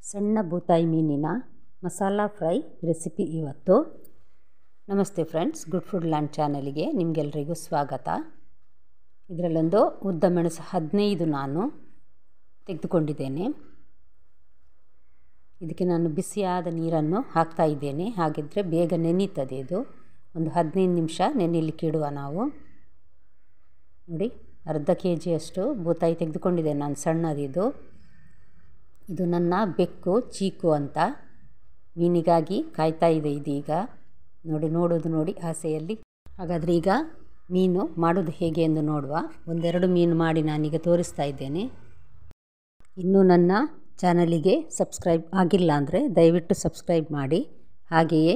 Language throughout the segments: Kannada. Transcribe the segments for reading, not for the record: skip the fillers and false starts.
ಸಣ್ಣ ಬೂತಾಯಿ ಮೀನಿನ ಮಸಾಲಾ ಫ್ರೈ ರೆಸಿಪಿ ಇವತ್ತು. ನಮಸ್ತೆ ಫ್ರೆಂಡ್ಸ್, ಗುಡ್ ಫುಡ್ ಲ್ಯಾಂಡ್ ಚಾನಲಿಗೆ ನಿಮಗೆಲ್ಲರಿಗೂ ಸ್ವಾಗತ. ಇದರಲ್ಲೊಂದು ಉದ್ದ ಮೆಣಸು 15 ನಾನು ತೆಗೆದುಕೊಂಡಿದ್ದೇನೆ. ಇದಕ್ಕೆ ನಾನು ಬಿಸಿಯಾದ ನೀರನ್ನು ಹಾಕ್ತಾ ಇದ್ದೇನೆ, ಹಾಗಿದ್ದರೆ ಬೇಗ ನೆನೀತದೆ. ಇದು ಒಂದು 15 ನಿಮಿಷ ನೆನೆಯಲಿಕ್ಕೆ ಇಡುವ ನಾವು. ನೋಡಿ, ಅರ್ಧ kg ಬೂತಾಯಿ ತೆಗೆದುಕೊಂಡಿದ್ದೇನೆ ನಾನು, ಸಣ್ಣದಿದು. ಇದು ನನ್ನ ಬೆಕ್ಕು ಚೀಕು ಅಂತ ಮೀನಿಗಾಗಿ ಕಾಯ್ತಾ ಇದೆ ಇದೀಗ. ನೋಡೋದು ನೋಡಿ ಆಸೆಯಲ್ಲಿ. ಹಾಗಾದರೆ ಈಗ ಮೀನು ಮಾಡೋದು ಹೇಗೆ ಎಂದು ನೋಡುವ. ಒಂದೆರಡು ಮೀನು ಮಾಡಿ ನಾನೀಗ ತೋರಿಸ್ತಾ ಇದ್ದೇನೆ. ಇನ್ನೂ ನನ್ನ ಚಾನಲಿಗೆ ಸಬ್ಸ್ಕ್ರೈಬ್ ಆಗಿಲ್ಲ ಅಂದರೆ ದಯವಿಟ್ಟು ಸಬ್ಸ್ಕ್ರೈಬ್ ಮಾಡಿ, ಹಾಗೆಯೇ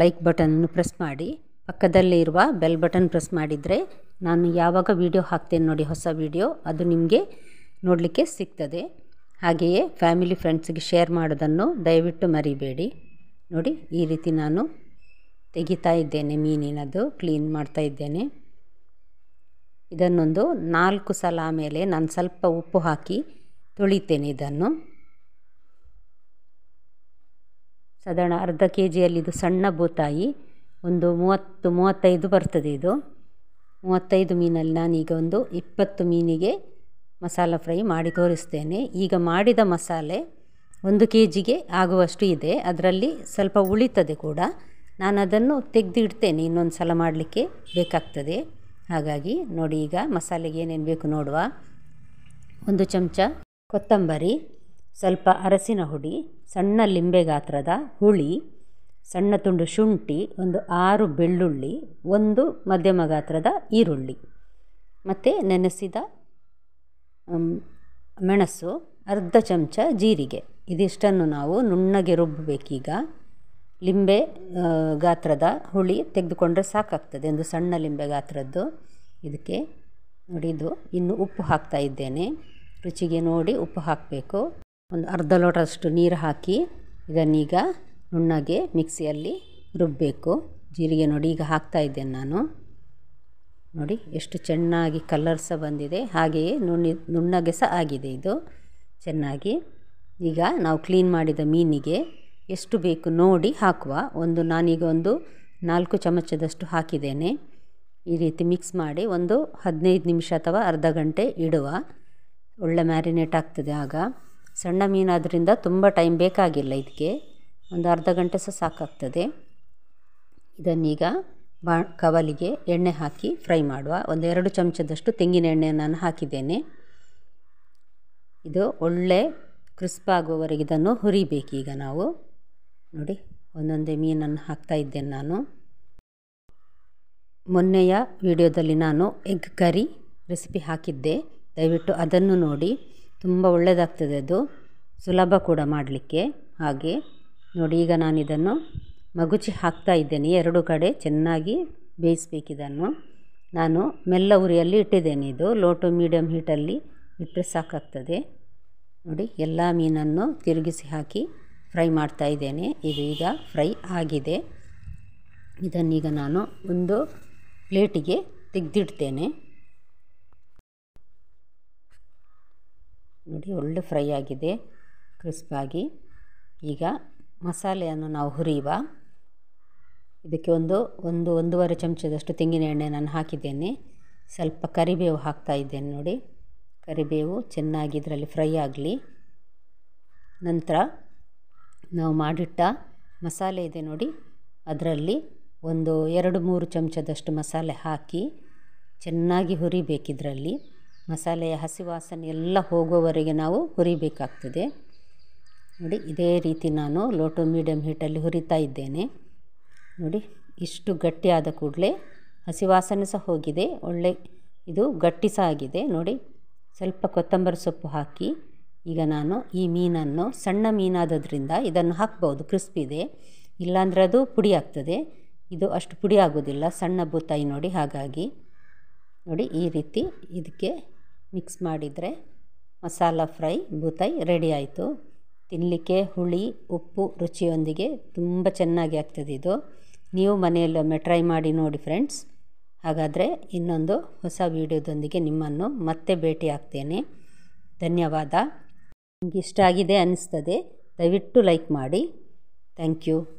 ಲೈಕ್ ಬಟನನ್ನು ಪ್ರೆಸ್ ಮಾಡಿ, ಪಕ್ಕದಲ್ಲೇ ಇರುವ ಬೆಲ್ ಬಟನ್ ಪ್ರೆಸ್ ಮಾಡಿದರೆ ನಾನು ಯಾವಾಗ ವಿಡಿಯೋ ಹಾಕ್ತೇನೆ ನೋಡಿ, ಹೊಸ ವಿಡಿಯೋ, ಅದು ನಿಮಗೆ ನೋಡಲಿಕ್ಕೆ ಸಿಗ್ತದೆ. ಹಾಗೆಯೇ ಫ್ಯಾಮಿಲಿ ಫ್ರೆಂಡ್ಸಿಗೆ ಶೇರ್ ಮಾಡೋದನ್ನು ದಯವಿಟ್ಟು ಮರಿಬೇಡಿ. ನೋಡಿ, ಈ ರೀತಿ ನಾನು ತೆಗಿತಾ ಇದ್ದೇನೆ, ಮೀನಿನದು ಕ್ಲೀನ್ ಮಾಡ್ತಾ ಇದ್ದೇನೆ. ಇದನ್ನೊಂದು 4 ಸಲ ಆಮೇಲೆ ನಾನು ಸ್ವಲ್ಪ ಉಪ್ಪು ಹಾಕಿ ತೊಳಿತೇನೆ ಇದನ್ನು. ಸಾಧಾರಣ ಅರ್ಧ kgಯಲ್ಲಿ ಇದು ಸಣ್ಣ ಬೂತಾಯಿ ಒಂದು 30-35 ಬರ್ತದೆ. ಇದು 35 ಮೀನಲ್ಲಿ ನಾನೀಗ ಒಂದು 20 ಮೀನಿಗೆ ಮಸಾಲ ಫ್ರೈ ಮಾಡಿ ತೋರಿಸ್ತೇನೆ. ಈಗ ಮಾಡಿದ ಮಸಾಲೆ 1 kgಗೆ ಆಗುವಷ್ಟು ಇದೆ, ಅದರಲ್ಲಿ ಸ್ವಲ್ಪ ಉಳಿತದೆ ಕೂಡ. ನಾನು ಅದನ್ನು ತೆಗೆದಿಡ್ತೇನೆ, ಇನ್ನೊಂದು ಸಲ ಮಾಡಲಿಕ್ಕೆ ಬೇಕಾಗ್ತದೆ. ಹಾಗಾಗಿ ನೋಡಿ, ಈಗ ಮಸಾಲೆಗೆ ಏನೇನು ಬೇಕು ನೋಡುವ. 1 ಚಮಚ ಕೊತ್ತಂಬರಿ, ಸ್ವಲ್ಪ ಅರಸಿನ ಹುಡಿ, ಸಣ್ಣ ಲಿಂಬೆ ಗಾತ್ರದ ಹುಳಿ, ಸಣ್ಣ ತುಂಡು ಶುಂಠಿ, ಒಂದು 6 ಬೆಳ್ಳುಳ್ಳಿ, 1 ಮಧ್ಯಮ ಗಾತ್ರದ ಈರುಳ್ಳಿ, ಮತ್ತು ನೆನೆಸಿದ ಮೆಣಸು, ಅರ್ಧ ಚಮಚ ಜೀರಿಗೆ. ಇದಿಷ್ಟನ್ನು ನಾವು ನುಣ್ಣಗೆ ರುಬ್ಬಬೇಕೀಗ. ಲಿಂಬೆ ಗಾತ್ರದ ಹುಳಿ ತೆಗೆದುಕೊಂಡ್ರೆ ಸಾಕಾಗ್ತದೆ, ಒಂದು ಸಣ್ಣ ಲಿಂಬೆ ಗಾತ್ರದ್ದು. ಇದಕ್ಕೆ ನೋಡಿ, ಇದು ಇನ್ನು ಉಪ್ಪು ಹಾಕ್ತಾ ಇದ್ದೇನೆ. ರುಚಿಗೆ ನೋಡಿ ಉಪ್ಪು ಹಾಕಬೇಕು. ಒಂದು ಅರ್ಧ ಲೋಟದಷ್ಟು ನೀರು ಹಾಕಿ ಇದನ್ನೀಗ ನುಣ್ಣಗೆ ಮಿಕ್ಸಿಯಲ್ಲಿ ರುಬ್ಬಬೇಕು. ಜೀರಿಗೆ ನೋಡಿ ಈಗ ಹಾಕ್ತಾ ಇದ್ದೇನೆ ನಾನು. ನೋಡಿ ಎಷ್ಟು ಚೆನ್ನಾಗಿ ಕಲರ್ ಸಹ ಬಂದಿದೆ, ಹಾಗೆಯೇ ನುಣ್ಣಗೆ ಸಹ ಆಗಿದೆ ಇದು ಚೆನ್ನಾಗಿ. ಈಗ ನಾವು ಕ್ಲೀನ್ ಮಾಡಿದ ಮೀನಿಗೆ ಎಷ್ಟು ಬೇಕು ನೋಡಿ ಹಾಕುವ. ನಾನೀಗ ಒಂದು 4 ಚಮಚದಷ್ಟು ಹಾಕಿದ್ದೇನೆ. ಈ ರೀತಿ ಮಿಕ್ಸ್ ಮಾಡಿ ಒಂದು 15 ನಿಮಿಷ ಅಥವಾ ಅರ್ಧ ಗಂಟೆ ಇಡುವ. ಒಳ್ಳೆ ಮ್ಯಾರಿನೇಟ್ ಆಗ್ತದೆ ಆಗ. ಸಣ್ಣ ಮೀನಾದ್ದರಿಂದ ತುಂಬ ಟೈಮ್ ಬೇಕಾಗಿಲ್ಲ ಇದಕ್ಕೆ, ಒಂದು ಅರ್ಧ ಗಂಟೆ ಸಹ ಸಾಕಾಗ್ತದೆ. ಇದನ್ನೀಗ ಕವಲಿಗೆ ಎಣ್ಣೆ ಹಾಕಿ ಫ್ರೈ ಮಾಡುವ. 2 ಚಮಚದಷ್ಟು ತೆಂಗಿನ ಎಣ್ಣೆ ನಾನು ಹಾಕಿದ್ದೇನೆ. ಇದು ಒಳ್ಳೆ ಕ್ರಿಸ್ಪ್ ಆಗುವವರೆಗೆ ಇದನ್ನು ಹುರಿಬೇಕೀಗ ನಾವು. ನೋಡಿ, ಒಂದೊಂದೇ ಮೀನನ್ನು ಹಾಕ್ತಾ ಇದ್ದೇನೆ ನಾನು. ಮೊನ್ನೆಯ ವಿಡಿಯೋದಲ್ಲಿ ನಾನು ಎಗ್ ಕರಿ ರೆಸಿಪಿ ಹಾಕಿದ್ದೆ, ದಯವಿಟ್ಟು ಅದನ್ನು ನೋಡಿ. ತುಂಬ ಒಳ್ಳೆಯದಾಗ್ತದೆ ಅದು, ಸುಲಭ ಕೂಡ ಮಾಡಲಿಕ್ಕೆ. ಹಾಗೆ ನೋಡಿ, ಈಗ ನಾನಿದನ್ನು ಮಗುಚಿ ಹಾಕ್ತಾ ಇದ್ದೇನೆ. 2 ಕಡೆ ಚೆನ್ನಾಗಿ ಬೇಯಿಸಬೇಕಿದನ್ನು. ನಾನು ಮೆಲ್ಲ ಉರಿಯಲ್ಲಿ ಇಟ್ಟಿದ್ದೇನೆ. ಇದು ಲೋ ಟು ಮೀಡಿಯಮ್ ಹೀಟಲ್ಲಿ ಇಟ್ಟರೆ ಸಾಕಾಗ್ತದೆ. ನೋಡಿ, ಎಲ್ಲ ಮೀನನ್ನು ತಿರುಗಿಸಿ ಹಾಕಿ ಫ್ರೈ ಮಾಡ್ತಾ ಇದ್ದೇನೆ. ಇದು ಈಗ ಫ್ರೈ ಆಗಿದೆ. ಇದನ್ನೀಗ ನಾನು ಒಂದು ಪ್ಲೇಟಿಗೆ ತೆಗೆದಿಡ್ತೇನೆ. ನೋಡಿ, ಒಳ್ಳೆ ಫ್ರೈ ಆಗಿದೆ ಕ್ರಿಸ್ಪಾಗಿ. ಈಗ ಮಸಾಲೆಯನ್ನು ನಾವು ಹುರಿಯುವ. ಇದಕ್ಕೆ ಒಂದೂವರೆ ಚಮಚದಷ್ಟು ತೆಂಗಿನ ಎಣ್ಣೆ ನಾನು ಹಾಕಿದ್ದೇನೆ. ಸ್ವಲ್ಪ ಕರಿಬೇವು ಹಾಕ್ತಾ ಇದ್ದೇನೆ. ನೋಡಿ, ಕರಿಬೇವು ಚೆನ್ನಾಗಿ ಇದರಲ್ಲಿ ಫ್ರೈ ಆಗಲಿ. ನಂತರ ನಾವು ಮಾಡಿಟ್ಟ ಮಸಾಲೆ ಇದೆ ನೋಡಿ, ಅದರಲ್ಲಿ 2-3 ಚಮಚದಷ್ಟು ಮಸಾಲೆ ಹಾಕಿ ಚೆನ್ನಾಗಿ ಹುರಿಬೇಕಿದ್ರಲ್ಲಿ. ಮಸಾಲೆಯ ಹಸಿ ವಾಸನೆ ಎಲ್ಲ ಹೋಗುವವರೆಗೆ ನಾವು ಹುರಿಬೇಕಾಗ್ತದೆ. ನೋಡಿ, ಇದೇ ರೀತಿ ನಾನು ಲೋ ಟು ಮೀಡಿಯಮ್ ಹೀಟಲ್ಲಿ ಹುರಿತಾ ಇದ್ದೇನೆ. ನೋಡಿ, ಇಷ್ಟು ಗಟ್ಟಿಯಾದ ಕೂಡಲೇ ಹಸಿ ವಾಸನೆ ಸಹ ಹೋಗಿದೆ, ಒಳ್ಳೆ ಇದು ಗಟ್ಟಿ ಸಹ ಆಗಿದೆ. ನೋಡಿ, ಸ್ವಲ್ಪ ಕೊತ್ತಂಬರಿ ಸೊಪ್ಪು ಹಾಕಿ ಈಗ ನಾನು ಈ ಮೀನನ್ನು, ಸಣ್ಣ ಮೀನಾದದ್ರಿಂದ ಇದನ್ನು ಹಾಕ್ಬೋದು, ಕ್ರಿಸ್ಪ್ ಇದೆ. ಇಲ್ಲಾಂದರೆ ಅದು ಪುಡಿ ಆಗ್ತದೆ. ಇದು ಅಷ್ಟು ಪುಡಿ ಆಗೋದಿಲ್ಲ, ಸಣ್ಣ ಬೂತಾಯಿ ನೋಡಿ. ಹಾಗಾಗಿ ನೋಡಿ, ಈ ರೀತಿ ಇದಕ್ಕೆ ಮಿಕ್ಸ್ ಮಾಡಿದರೆ ಮಸಾಲ ಫ್ರೈ ಬೂತಾಯಿ ರೆಡಿ ಆಯಿತು. ತಿನ್ನಲಿಕ್ಕೆ ಹುಳಿ ಉಪ್ಪು ರುಚಿಯೊಂದಿಗೆ ತುಂಬ ಚೆನ್ನಾಗಿ ಆಗ್ತದೆ ಇದು. ನೀವು ಮನೆಯಲ್ಲೊಮ್ಮೆ ಟ್ರೈ ಮಾಡಿ ನೋಡಿ ಫ್ರೆಂಡ್ಸ್. ಹಾಗಾದರೆ ಇನ್ನೊಂದು ಹೊಸ ವಿಡಿಯೋದೊಂದಿಗೆ ನಿಮ್ಮನ್ನು ಮತ್ತೆ ಭೇಟಿ ಆಗ್ತೇನೆ. ಧನ್ಯವಾದ. ನಿಮಗೆ ಇಷ್ಟ ಆಗಿದೆ ಅನ್ನಿಸ್ತದೆ. ದಯವಿಟ್ಟು ಲೈಕ್ ಮಾಡಿ. Thank you.